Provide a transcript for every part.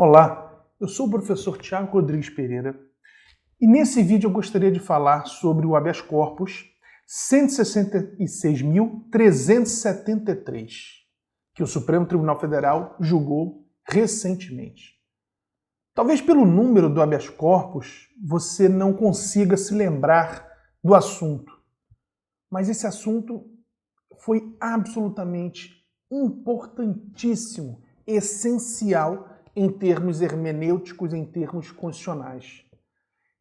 Olá, eu sou o professor Tiago Rodrigues Pereira e nesse vídeo eu gostaria de falar sobre o habeas corpus 166.373, que o Supremo Tribunal Federal julgou recentemente. Talvez pelo número do habeas corpus você não consiga se lembrar do assunto, mas esse assunto foi absolutamente importantíssimo, essencial em termos hermenêuticos, em termos constitucionais.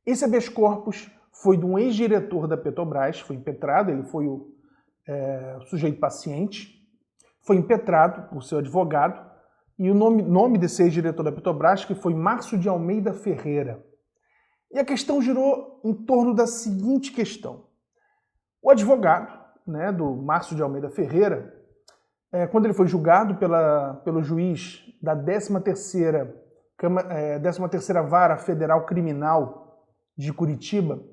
Esse habeas corpus foi de um ex-diretor da Petrobras, foi impetrado, ele foi o sujeito paciente, foi impetrado por seu advogado, e o nome desse ex-diretor da Petrobras que foi Márcio de Almeida Ferreira. E a questão girou em torno da seguinte questão. O advogado, do Márcio de Almeida Ferreira, quando ele foi julgado pelo juiz da 13ª Vara Federal Criminal de Curitiba,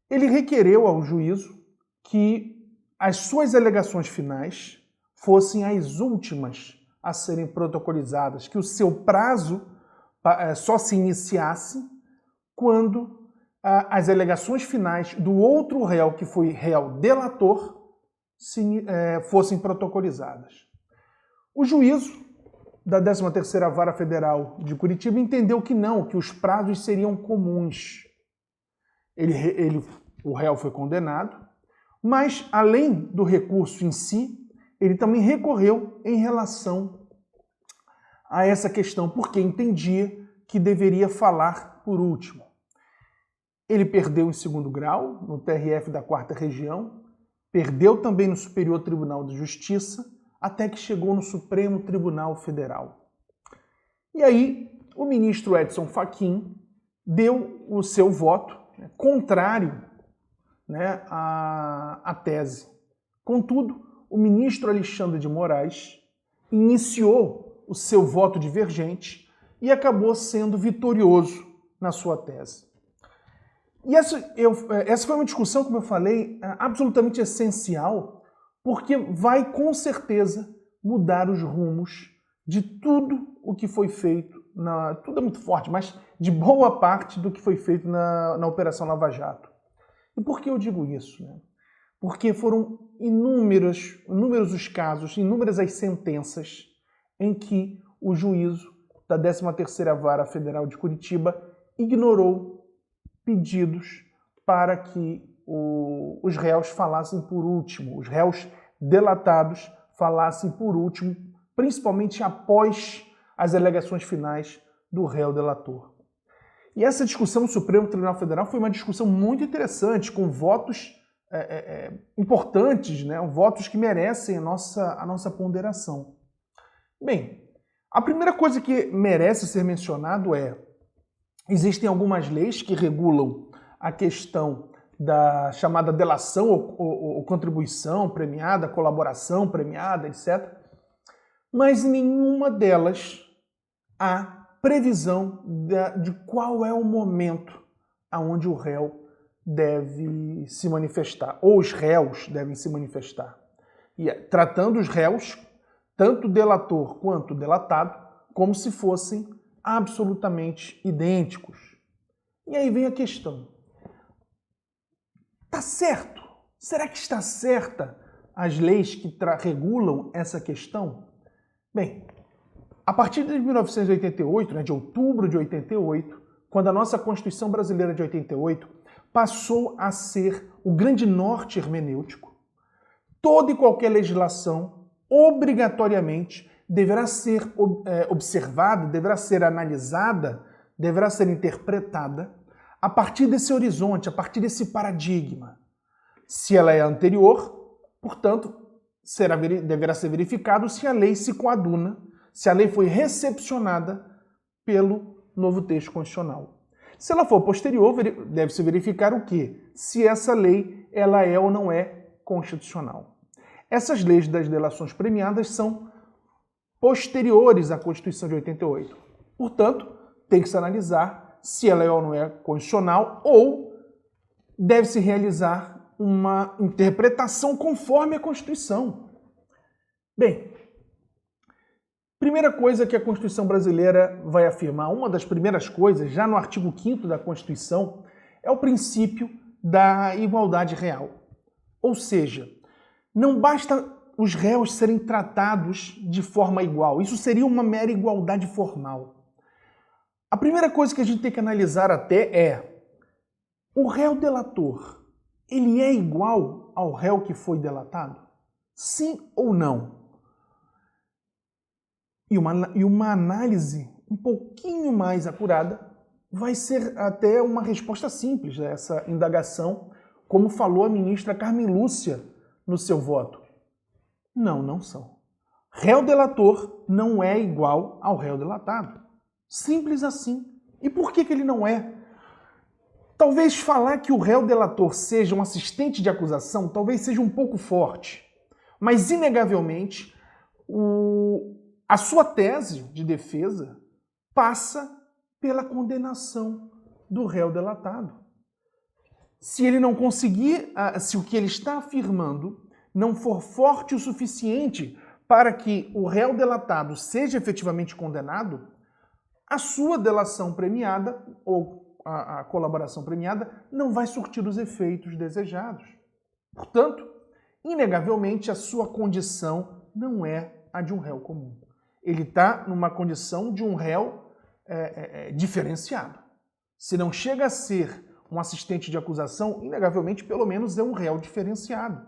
ele requereu ao juízo que as suas alegações finais fossem as últimas a serem protocolizadas, que o seu prazo só se iniciasse quando as alegações finais do outro réu, que foi réu delator, fossem protocolizadas. O juízo da 13ª Vara Federal de Curitiba entendeu que não, que os prazos seriam comuns. O réu foi condenado, mas além do recurso em si, ele também recorreu em relação a essa questão, porque entendia que deveria falar por último. Ele perdeu em segundo grau, no TRF da 4ª Região, perdeu também no Superior Tribunal de Justiça, até que chegou no Supremo Tribunal Federal. E aí, o ministro Edson Fachin deu o seu voto contrário à tese. Contudo, o ministro Alexandre de Moraes iniciou o seu voto divergente e acabou sendo vitorioso na sua tese. E essa foi uma discussão, como eu falei, absolutamente essencial, porque vai com certeza mudar os rumos de tudo o que foi feito, tudo é muito forte, mas de boa parte do que foi feito na Operação Lava Jato. E por que eu digo isso? Porque foram inúmeros os casos, inúmeras as sentenças em que o juízo da 13ª Vara Federal de Curitiba ignorou pedidos para que os réus falassem por último, os réus delatados falassem por último, principalmente após as alegações finais do réu delator. E essa discussão no Supremo Tribunal Federal foi uma discussão muito interessante, com votos importantes, votos que merecem a nossa ponderação. Bem, a primeira coisa que merece ser mencionado existem algumas leis que regulam a questão da chamada delação ou contribuição premiada, colaboração premiada, etc. Mas em nenhuma delas há previsão de qual é o momento onde o réu deve se manifestar, ou os réus devem se manifestar. E tratando os réus, tanto delator quanto delatado, como se fossem absolutamente idênticos. E aí vem a questão. Está certo? Será que está certa as leis que regulam essa questão? Bem, a partir de 1988, de outubro de 88, quando a nossa Constituição Brasileira de 88 passou a ser o grande norte hermenêutico, toda e qualquer legislação, obrigatoriamente, deverá ser observada, deverá ser analisada, deverá ser interpretada a partir desse horizonte, a partir desse paradigma. Se ela é anterior, portanto, deverá ser verificado se a lei se coaduna, se a lei foi recepcionada pelo novo texto constitucional. Se ela for posterior, deve-se verificar o quê? Se essa lei ela é ou não é constitucional. Essas leis das delações premiadas são posteriores à Constituição de 88. Portanto, tem que se analisar se ela é ou não é constitucional ou deve-se realizar uma interpretação conforme a Constituição. Bem, Primeira coisa que a Constituição brasileira vai afirmar, uma das primeiras coisas, já no artigo 5º da Constituição, é o princípio da igualdade real. Ou seja, não basta os réus serem tratados de forma igual. Isso seria uma mera igualdade formal. A primeira coisa que a gente tem que analisar até é: o réu delator, ele é igual ao réu que foi delatado? Sim ou não? E uma análise um pouquinho mais acurada vai ser até uma resposta simples a essa indagação, como falou a ministra Carmen Lúcia no seu voto. Não, não são. Réu delator não é igual ao réu delatado. Simples assim. E por que ele não é? Talvez falar que o réu delator seja um assistente de acusação talvez seja um pouco forte, mas inegavelmente a sua tese de defesa passa pela condenação do réu delatado. Se ele não conseguir, se o que ele está afirmando não for forte o suficiente para que o réu delatado seja efetivamente condenado, a sua delação premiada ou a colaboração premiada não vai surtir os efeitos desejados. Portanto, inegavelmente a sua condição não é a de um réu comum. Ele está numa condição de um réu diferenciado. Se não chega a ser um assistente de acusação, inegavelmente, pelo menos é um réu diferenciado.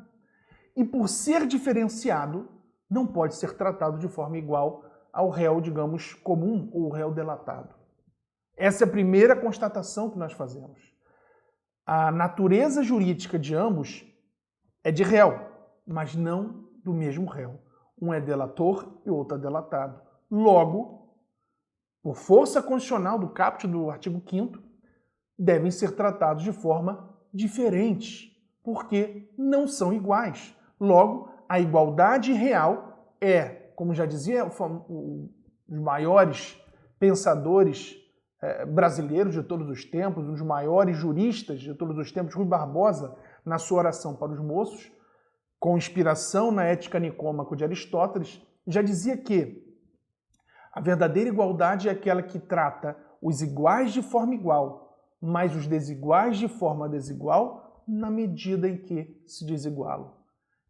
E por ser diferenciado, não pode ser tratado de forma igual ao réu, digamos, comum ou réu delatado. Essa é a primeira constatação que nós fazemos. A natureza jurídica de ambos é de réu, mas não do mesmo réu. Um é delator e o outro é delatado. Logo, por força constitucional do caput do artigo 5º, devem ser tratados de forma diferente, porque não são iguais. Logo, a igualdade real é, como já dizia os maiores pensadores brasileiros de todos os tempos, um dos maiores juristas de todos os tempos, Rui Barbosa, na sua oração para os moços, com inspiração na Ética Nicômaco de Aristóteles, já dizia que a verdadeira igualdade é aquela que trata os iguais de forma igual, mas os desiguais de forma desigual na medida em que se desigualam.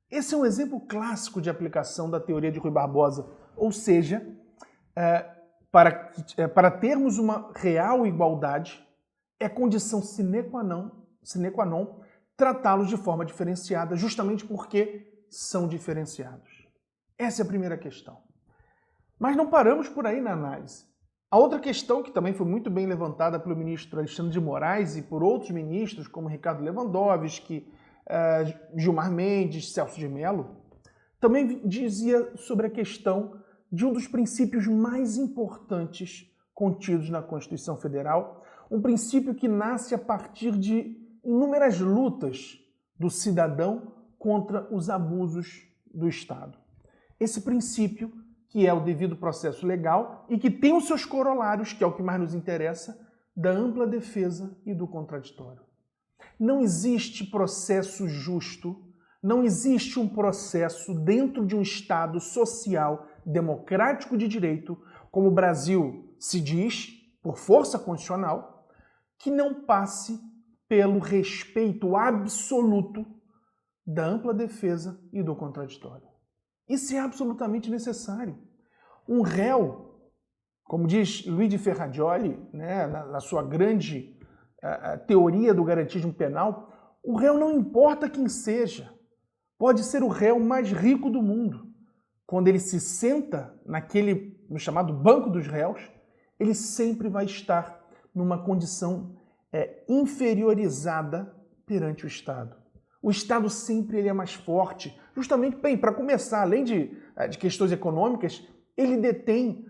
Esse é um exemplo clássico de aplicação da teoria de Rui Barbosa, ou seja, para termos uma real igualdade, é condição sine qua non tratá-los de forma diferenciada, justamente porque são diferenciados. Essa é a primeira questão. Mas não paramos por aí na análise. A outra questão, que também foi muito bem levantada pelo ministro Alexandre de Moraes e por outros ministros, como Ricardo Lewandowski, Gilmar Mendes, Celso de Mello, também dizia sobre a questão de um dos princípios mais importantes contidos na Constituição Federal, um princípio que nasce a partir de inúmeras lutas do cidadão contra os abusos do Estado. Esse princípio, que é o devido processo legal e que tem os seus corolários, que é o que mais nos interessa, da ampla defesa e do contraditório. Não existe processo justo, não existe um processo dentro de um Estado social, democrático de direito, como o Brasil se diz, por força constitucional, que não passe pelo respeito absoluto da ampla defesa e do contraditório. Isso é absolutamente necessário. Um réu, como diz Luigi Ferrajoli, né, na sua grande teoria do garantismo penal, o réu não importa quem seja, pode ser o réu mais rico do mundo. Quando ele se senta no chamado banco dos réus, ele sempre vai estar numa condição inferiorizada perante o Estado. O Estado sempre ele é mais forte, justamente, bem, para começar, além de questões econômicas, ele detém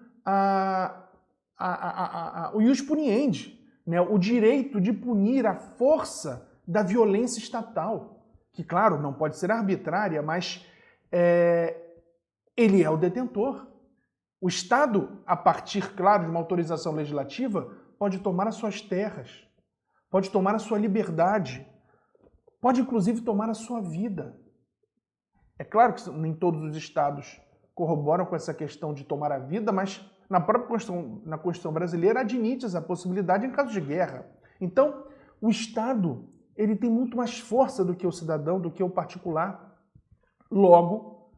o ius puniendi, né, o direito de punir a força da violência estatal, que, claro, não pode ser arbitrária, mas ele é o detentor. O Estado, a partir, claro, de uma autorização legislativa, pode tomar as suas terras, pode tomar a sua liberdade, pode inclusive tomar a sua vida. É claro que nem todos os estados corroboram com essa questão de tomar a vida, mas na própria Constituição brasileira admite essa possibilidade em caso de guerra. Então, o Estado ele tem muito mais força do que o cidadão, do que o particular. Logo,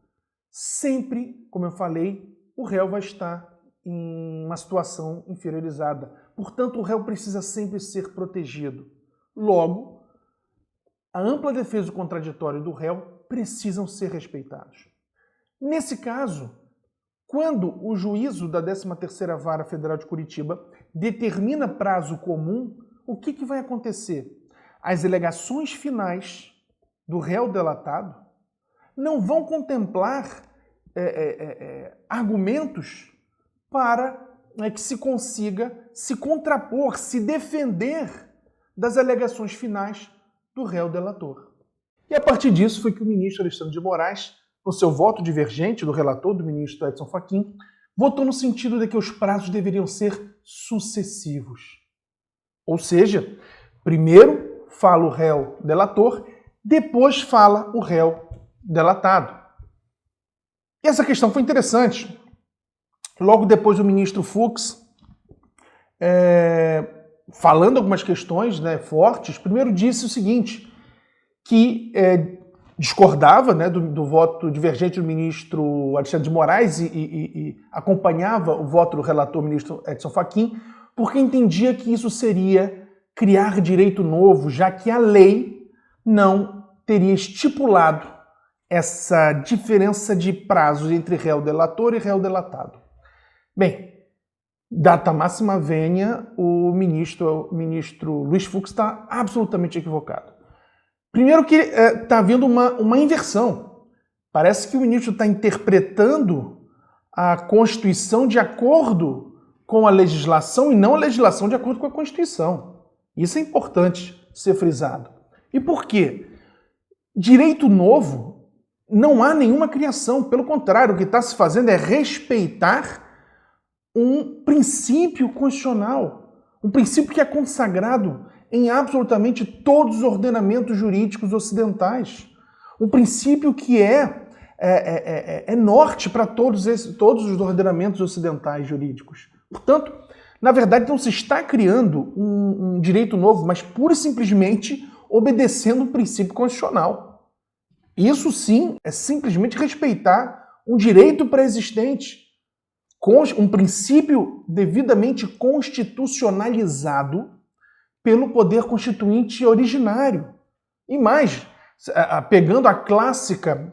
sempre, como eu falei, o réu vai estar em uma situação inferiorizada. Portanto, o réu precisa sempre ser protegido. Logo, a ampla defesa do contraditório do réu precisam ser respeitados. Nesse caso, quando o juízo da 13ª Vara Federal de Curitiba determina prazo comum, o que vai acontecer? As alegações finais do réu delatado não vão contemplar argumentos para que se consiga se contrapor, se defender das alegações finais do réu delator. E a partir disso foi que o ministro Alexandre de Moraes, no seu voto divergente do relator, do ministro Edson Fachin, votou no sentido de que os prazos deveriam ser sucessivos. Ou seja, primeiro fala o réu delator, depois fala o réu delatado. E essa questão foi interessante. Logo depois o ministro Fux, falando algumas questões fortes, primeiro disse o seguinte, que discordava do voto divergente do ministro Alexandre de Moraes e acompanhava o voto do relator ministro Edson Fachin, porque entendia que isso seria criar direito novo, já que a lei não teria estipulado essa diferença de prazos entre réu delator e réu delatado. Bem, data máxima vênia, o ministro Luiz Fux está absolutamente equivocado. Primeiro que está havendo uma inversão. Parece que o ministro está interpretando a Constituição de acordo com a legislação e não a legislação de acordo com a Constituição. Isso é importante ser frisado. E por quê? Direito novo, não há nenhuma criação. Pelo contrário, o que está se fazendo é respeitar um princípio constitucional, um princípio que é consagrado em absolutamente todos os ordenamentos jurídicos ocidentais, um princípio que é norte para todos os ordenamentos ocidentais jurídicos. Portanto, na verdade, não se está criando um direito novo, mas pura e simplesmente obedecendo um princípio constitucional. Isso sim é simplesmente respeitar um direito pré-existente, um princípio devidamente constitucionalizado pelo poder constituinte originário. E mais, pegando a clássica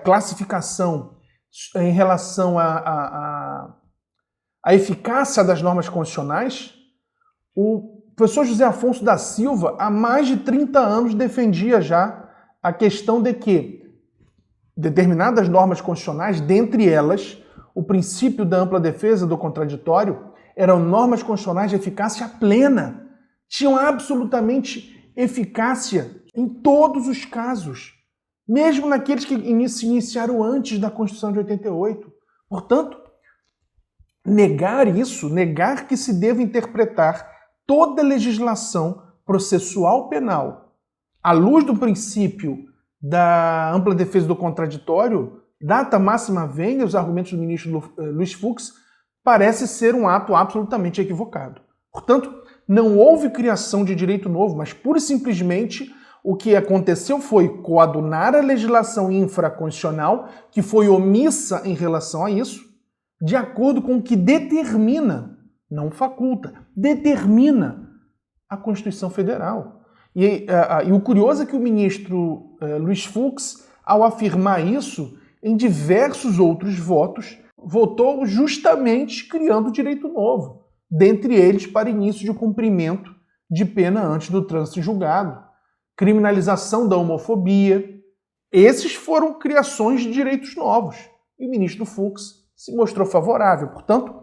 classificação em relação à eficácia das normas constitucionais, o professor José Afonso da Silva, há mais de 30 anos, defendia já a questão de que determinadas normas constitucionais, dentre elas, o princípio da ampla defesa do contraditório, eram normas constitucionais de eficácia plena. Tinham absolutamente eficácia em todos os casos, mesmo naqueles que se iniciaram antes da Constituição de 88. Portanto, negar isso, negar que se deva interpretar toda a legislação processual penal à luz do princípio da ampla defesa do contraditório, data máxima vênia, os argumentos do ministro Luiz Fux, parece ser um ato absolutamente equivocado. Portanto, não houve criação de direito novo, mas pura e simplesmente o que aconteceu foi coadunar a legislação infraconstitucional, que foi omissa em relação a isso, de acordo com o que determina, não faculta, determina a Constituição Federal. E o curioso é que o ministro Luiz Fux, ao afirmar isso, em diversos outros votos, votou justamente criando direito novo, dentre eles para início de cumprimento de pena antes do trânsito em julgado, criminalização da homofobia. Esses foram criações de direitos novos. E o ministro Fux se mostrou favorável. Portanto,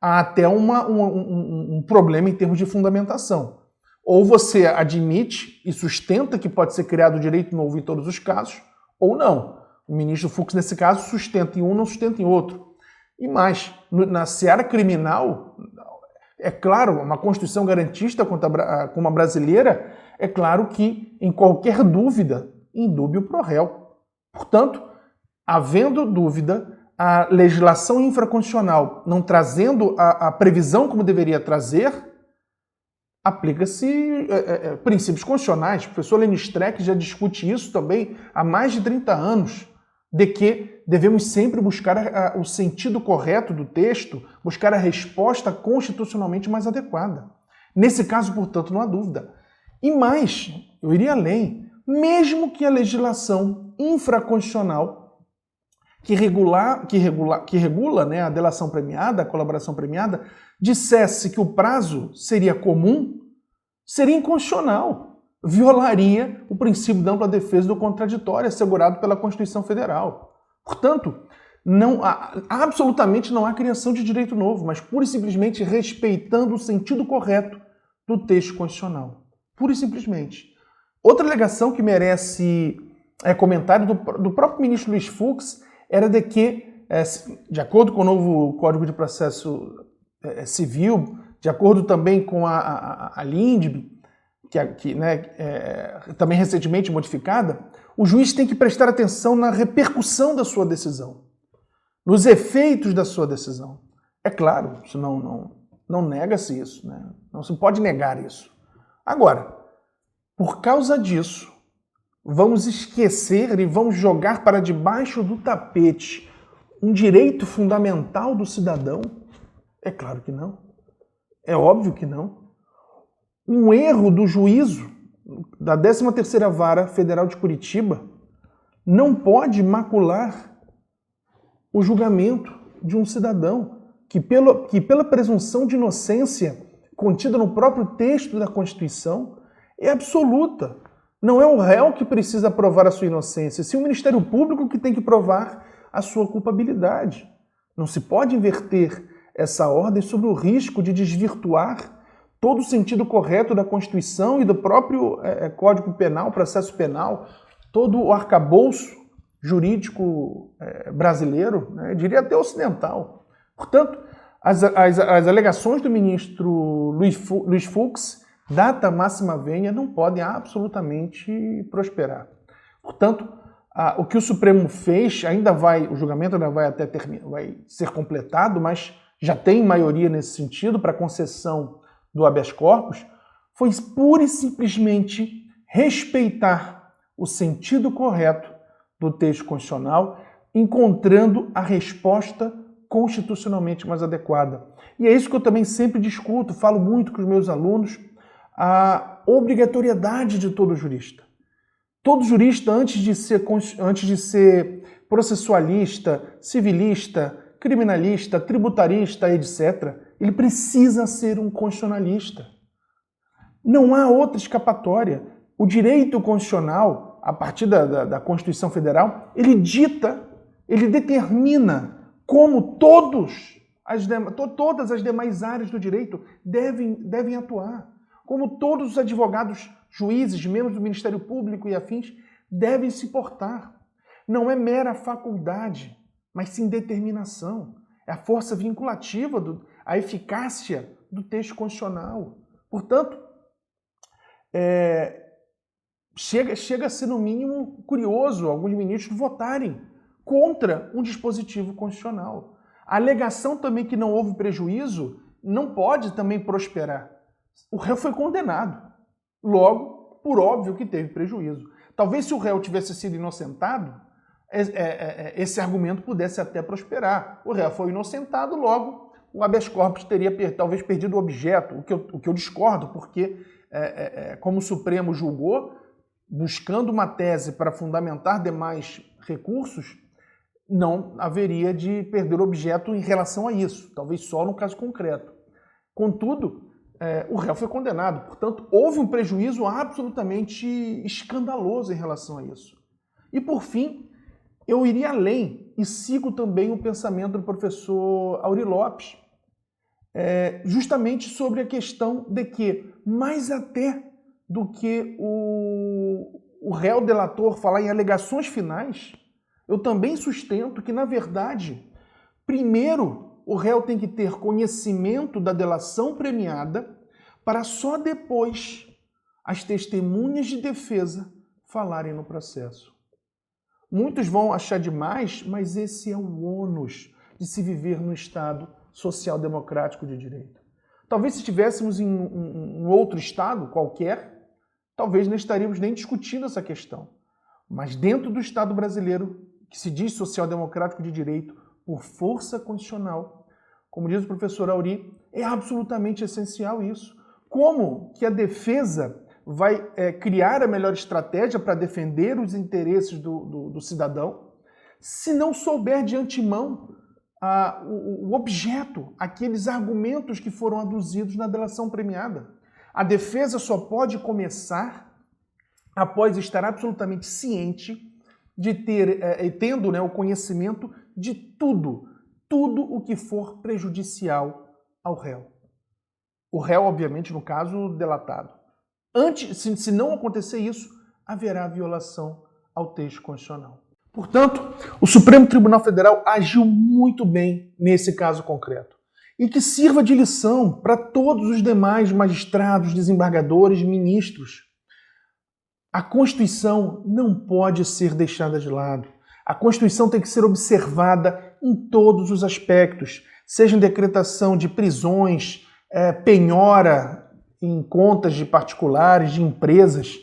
há até um problema em termos de fundamentação. Ou você admite e sustenta que pode ser criado direito novo em todos os casos, ou não. O ministro Fux, nesse caso, sustenta em um, não sustenta em outro. E mais, na seara criminal, é claro, uma Constituição garantista como a brasileira, é claro que, em qualquer dúvida, indúbio pro réu. Portanto, havendo dúvida, a legislação infraconstitucional não trazendo a previsão como deveria trazer, aplica-se princípios constitucionais. O professor Lenin Streck já discute isso também há mais de 30 anos, de que devemos sempre buscar o sentido correto do texto, buscar a resposta constitucionalmente mais adequada. Nesse caso, portanto, não há dúvida. E mais, eu iria além, mesmo que a legislação infraconstitucional que regula, né, a delação premiada, a colaboração premiada, dissesse que o prazo seria comum, seria inconstitucional. Violaria o princípio da ampla defesa do contraditório assegurado pela Constituição Federal. Portanto, absolutamente não há criação de direito novo, mas pura e simplesmente respeitando o sentido correto do texto constitucional. Pura e simplesmente. Outra alegação que merece comentário do próprio ministro Luiz Fux era de que, de acordo com o novo Código de Processo Civil, de acordo também com a LINDB, também recentemente modificada, o juiz tem que prestar atenção na repercussão da sua decisão, nos efeitos da sua decisão. É claro, isso não nega-se isso, né? Não se pode negar isso. Agora, por causa disso, vamos esquecer e vamos jogar para debaixo do tapete um direito fundamental do cidadão? É claro que não. É óbvio que não. Um erro do juízo da 13ª Vara Federal de Curitiba não pode macular o julgamento de um cidadão que pela presunção de inocência contida no próprio texto da Constituição é absoluta. Não é o réu que precisa provar a sua inocência, sim o Ministério Público que tem que provar a sua culpabilidade. Não se pode inverter essa ordem sob o risco de desvirtuar todo o sentido correto da Constituição e do próprio Código Penal, processo penal, todo o arcabouço jurídico brasileiro, né, eu diria até ocidental. Portanto, as alegações do ministro Luiz Fux, data máxima venha, não podem absolutamente prosperar. Portanto, o que o Supremo fez, o julgamento ainda vai ser completado, mas já tem maioria nesse sentido para concessão do habeas corpus, foi pura e simplesmente respeitar o sentido correto do texto constitucional, encontrando a resposta constitucionalmente mais adequada. E é isso que eu também sempre discuto, falo muito com os meus alunos, a obrigatoriedade de todo jurista. Todo jurista, antes de ser processualista, civilista, criminalista, tributarista, etc., ele precisa ser um constitucionalista. Não há outra escapatória. O direito constitucional, a partir da Constituição Federal, ele determina como todas as demais áreas do direito devem atuar. Como todos os advogados, juízes, membros do Ministério Público e afins devem se portar. Não é mera faculdade, mas sim determinação. É a força vinculativa, a eficácia do texto constitucional. Portanto, chega a ser, no mínimo, curioso alguns ministros votarem contra um dispositivo constitucional. A alegação também que não houve prejuízo não pode também prosperar. O réu foi condenado. Logo, por óbvio que teve prejuízo. Talvez se o réu tivesse sido inocentado, esse argumento pudesse até prosperar. O réu foi inocentado, logo o habeas corpus teria talvez perdido o objeto, o que eu discordo, porque como o Supremo julgou, buscando uma tese para fundamentar demais recursos, não haveria de perder o objeto em relação a isso, talvez só no caso concreto. Contudo, o réu foi condenado, portanto, houve um prejuízo absolutamente escandaloso em relação a isso. E, por fim, eu iria além e sigo também o pensamento do professor Aury Lopes, justamente sobre a questão de que, mais até do que o réu delator falar em alegações finais, eu também sustento que, na verdade, primeiro o réu tem que ter conhecimento da delação premiada para só depois as testemunhas de defesa falarem no processo. Muitos vão achar demais, mas esse é o ônus de se viver num Estado social-democrático de direito. Talvez se estivéssemos em um outro Estado qualquer, talvez não estaríamos nem discutindo essa questão. Mas dentro do Estado brasileiro, que se diz social-democrático de direito, por força constitucional, como diz o professor Auri, é absolutamente essencial isso. Como que a defesa vai criar a melhor estratégia para defender os interesses do cidadão, se não souber de antemão o objeto, aqueles argumentos que foram aduzidos na delação premiada. A defesa só pode começar após estar absolutamente ciente de tendo o conhecimento de tudo o que for prejudicial ao réu. O réu, obviamente, no caso, delatado. Antes, se não acontecer isso, haverá violação ao texto constitucional. Portanto, o Supremo Tribunal Federal agiu muito bem nesse caso concreto. E que sirva de lição para todos os demais magistrados, desembargadores, ministros. A Constituição não pode ser deixada de lado. A Constituição tem que ser observada em todos os aspectos, seja em decretação de prisões, penhora em contas de particulares, de empresas.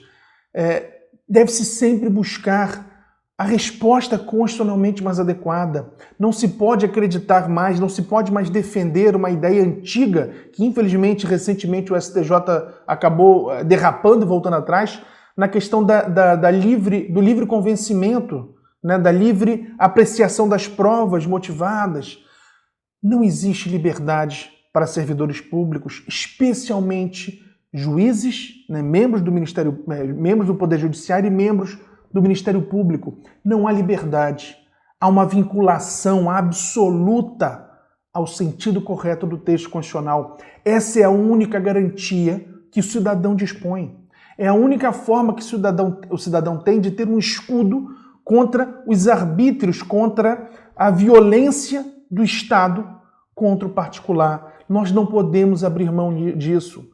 Deve-se sempre buscar a resposta constitucionalmente mais adequada. Não se pode acreditar mais, não se pode mais defender uma ideia antiga, que infelizmente, recentemente, o STJ acabou derrapando e voltando atrás, na questão do livre convencimento, né, da livre apreciação das provas motivadas. Não existe liberdade para servidores públicos, especialmente juízes, né, membros do Poder Judiciário e membros do Ministério Público. Não há liberdade. Há uma vinculação absoluta ao sentido correto do texto constitucional. Essa é a única garantia que o cidadão dispõe. É a única forma que o cidadão tem de ter um escudo contra os arbítrios, contra a violência do Estado contra o particular. Nós não podemos abrir mão disso.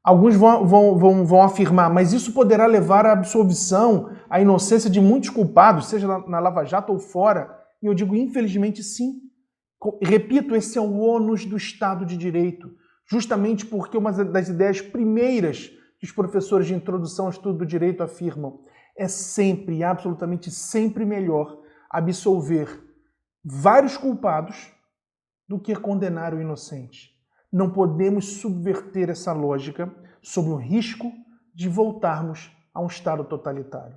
Alguns vão afirmar, mas isso poderá levar à absolvição, à inocência de muitos culpados, seja na Lava Jato ou fora. E eu digo, infelizmente, sim. Repito, esse é o ônus do Estado de Direito, justamente porque uma das ideias primeiras que os professores de introdução ao estudo do direito afirmam é sempre, absolutamente sempre melhor absolver vários culpados do que condenar o inocente. Não podemos subverter essa lógica sob o risco de voltarmos a um Estado totalitário.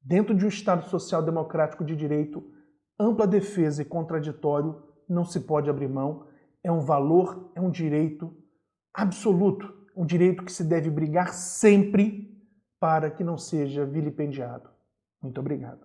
Dentro de um Estado social-democrático de direito, ampla defesa e contraditório não se pode abrir mão. É um valor, é um direito absoluto, um direito que se deve brigar sempre para que não seja vilipendiado. Muito obrigado.